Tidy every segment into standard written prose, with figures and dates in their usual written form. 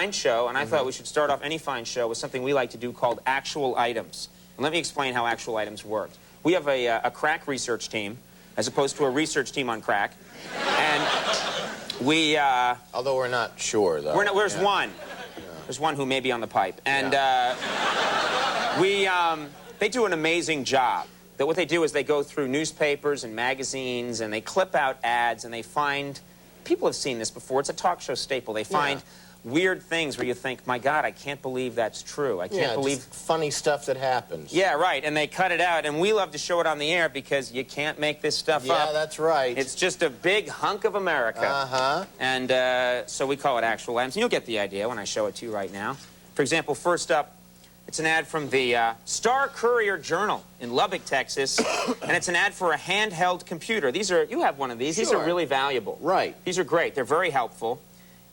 fine show, and I thought we should start off any fine show with something we like to do called actual items. And let me explain how actual items work. We have a crack research team, as opposed to a research team on crack. And we... although we're not sure, though. There's one. Yeah. There's one who may be on the pipe. And they do an amazing job. That what they do is they go through newspapers and magazines, and they clip out ads, and they find... People have seen this before. It's a talk show staple. They find weird things where you think, my God, I can't believe that's true. I can't believe... just funny stuff that happens. Yeah, right. And they cut it out, and we love to show it on the air because you can't make this stuff up. Yeah, that's right. It's just a big hunk of America. Uh-huh. And so we call it actual items. And you'll get the idea when I show it to you right now. For example, first up, it's an ad from the Star-Courier-Journal in Lubbock, Texas, and it's an ad for a handheld computer. These are, you have one of these. These are really valuable. Right. These are great. They're very helpful.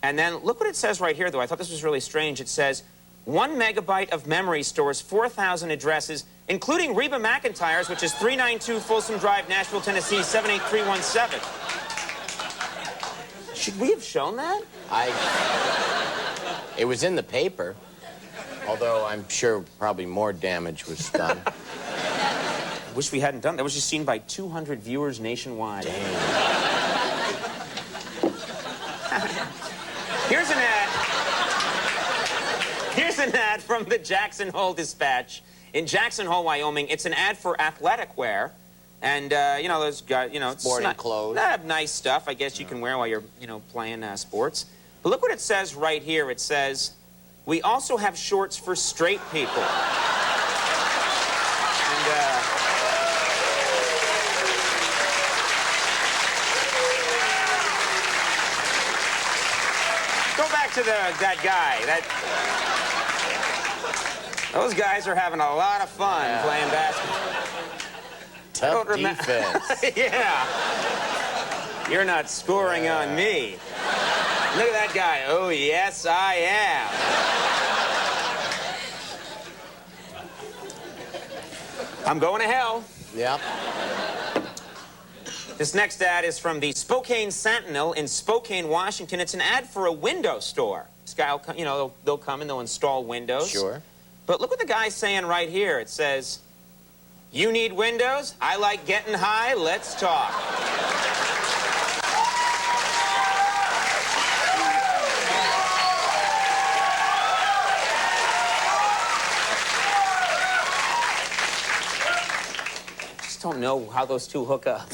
And then look what it says right here, though. I thought this was really strange. It says, 1 megabyte of memory stores 4,000 addresses, including Reba McEntire's, which is 392 Folsom Drive, Nashville, Tennessee, 78317. Should we have shown that? It was in the paper. Although I'm sure probably more damage was done. I wish we hadn't done that. That was just seen by 200 viewers nationwide. Here's an ad. Here's an ad from the Jackson Hole Dispatch. In Jackson Hole, Wyoming, it's an ad for athletic wear. And, you know, those guys, you know... Sporting clothes. Nice stuff, I guess you can wear while you're, you know, playing sports. But look what it says right here. It says... We also have shorts for straight people. And, go back to that guy. Those guys are having a lot of fun playing basketball. Tough defense. Yeah. You're not scoring on me. Look at that guy. Oh, yes, I am. I'm going to hell. Yep. This next ad is from the Spokane Sentinel in Spokane, Washington. It's an ad for a window store. This guy will come, you know, they'll come and they'll install windows. Sure. But look what the guy's saying right here. It says, you need windows? I like getting high. Let's talk. Don't know how those two hook up.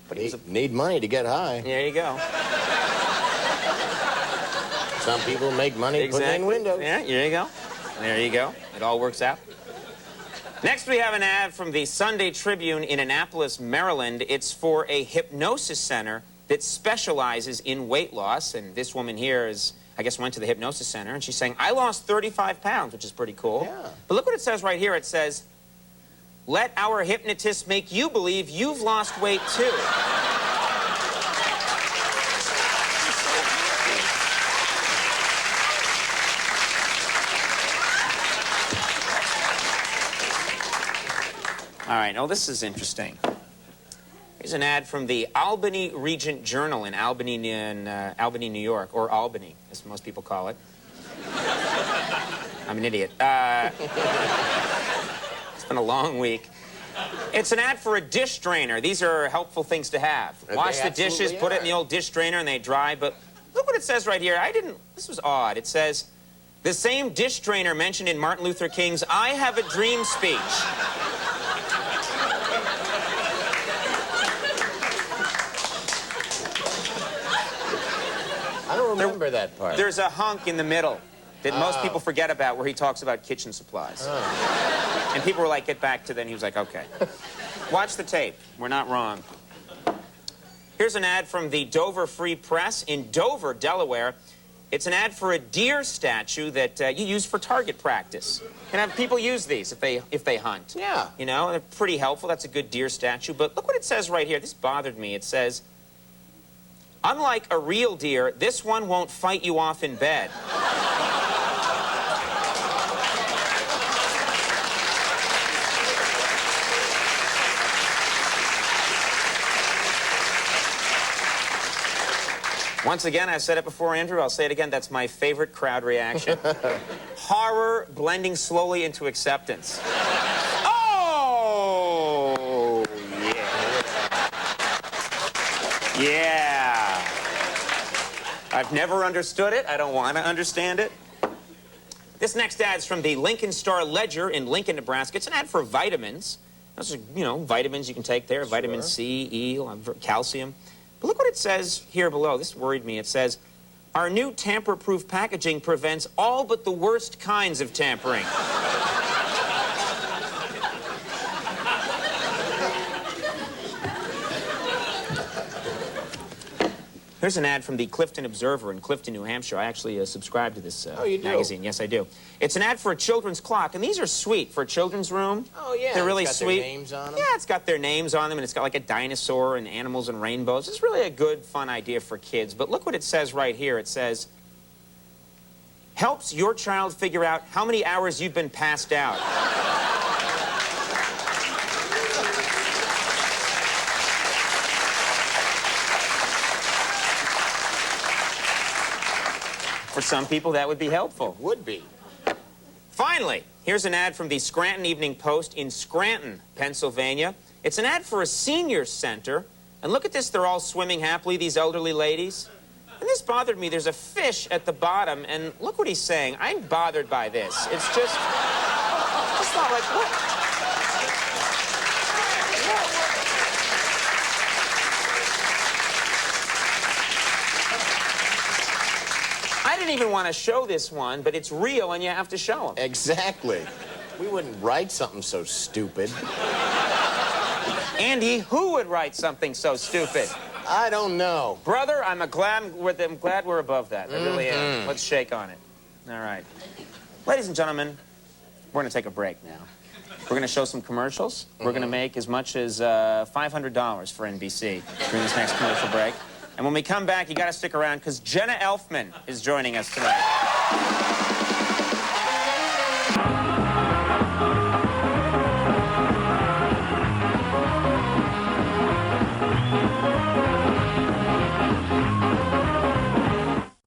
But need money to get high. There you go. Some people make money putting in windows. Yeah, there you go. There you go. It all works out. Next, we have an ad from the Sunday Tribune in Annapolis, Maryland. It's for a hypnosis center that specializes in weight loss. And this woman here is, I guess, went to the hypnosis center, and she's saying, I lost 35 pounds, which is pretty cool. Yeah. But look what it says right here. It says, let our hypnotist make you believe you've lost weight, too. All right, oh, this is interesting. Here's an ad from the Albany Regent Journal in Albany, New York, or Albany, as most people call it. I'm an idiot. It's been a long week. It's an ad for a dish drainer. These are helpful things to have. Wash the dishes, put it in the old dish drainer, and they dry. But look what it says right here. This was odd. It says, the same dish drainer mentioned in Martin Luther King's I Have a Dream speech. I don't remember that part. There's a hunk in the middle that most people forget about where he talks about kitchen supplies. And people were like, get back to then. He was like, okay. Watch the tape. We're not wrong. Here's an ad from the Dover Free Press in Dover, Delaware. It's an ad for a deer statue that you use for target practice. And have people use these if they hunt. Yeah. You know, they're pretty helpful. That's a good deer statue. But look what it says right here. This bothered me. It says, unlike a real deer, this one won't fight you off in bed. Once again, I've said it before, Andrew. I'll say it again. That's my favorite crowd reaction. Horror blending slowly into acceptance. Oh, yeah. Yeah. I've never understood it. I don't want to understand it. This next ad's from the Lincoln Star-Ledger in Lincoln, Nebraska. It's an ad for vitamins. Those are, you know, vitamins you can take there. Sure. Vitamin C, E, calcium. But look what it says here below. This worried me. It says, our new tamper-proof packaging prevents all but the worst kinds of tampering. Here's an ad from the Clifton Observer in Clifton, New Hampshire. I actually subscribe to this magazine. Yes, I do. It's an ad for a children's clock, and these are sweet for a children's room. Oh, yeah. They're really it's got sweet. Their names on them. Yeah, it's got their names on them, and it's got like a dinosaur and animals and rainbows. It's really a good, fun idea for kids. But look what it says right here. It says, helps your child figure out how many hours you've been passed out. For some people, that would be helpful. It would be. Finally, here's an ad from the Scranton Evening Post in Scranton, Pennsylvania. It's an ad for a senior center. And look at this. They're all swimming happily, these elderly ladies. And this bothered me. There's a fish at the bottom. And look what he's saying. I'm bothered by this. It's just not like, what? I didn't even want to show this one, but it's real and you have to show them. Exactly. We wouldn't write something so stupid. Andy, who would write something so stupid? I don't know. Brother, I'm glad we're above that. I really am. Let's shake on it. All right. Ladies and gentlemen, we're going to take a break now. We're going to show some commercials. We're going to make as much as $500 for NBC during this next commercial break. And when we come back, you got to stick around because Jenna Elfman is joining us tonight.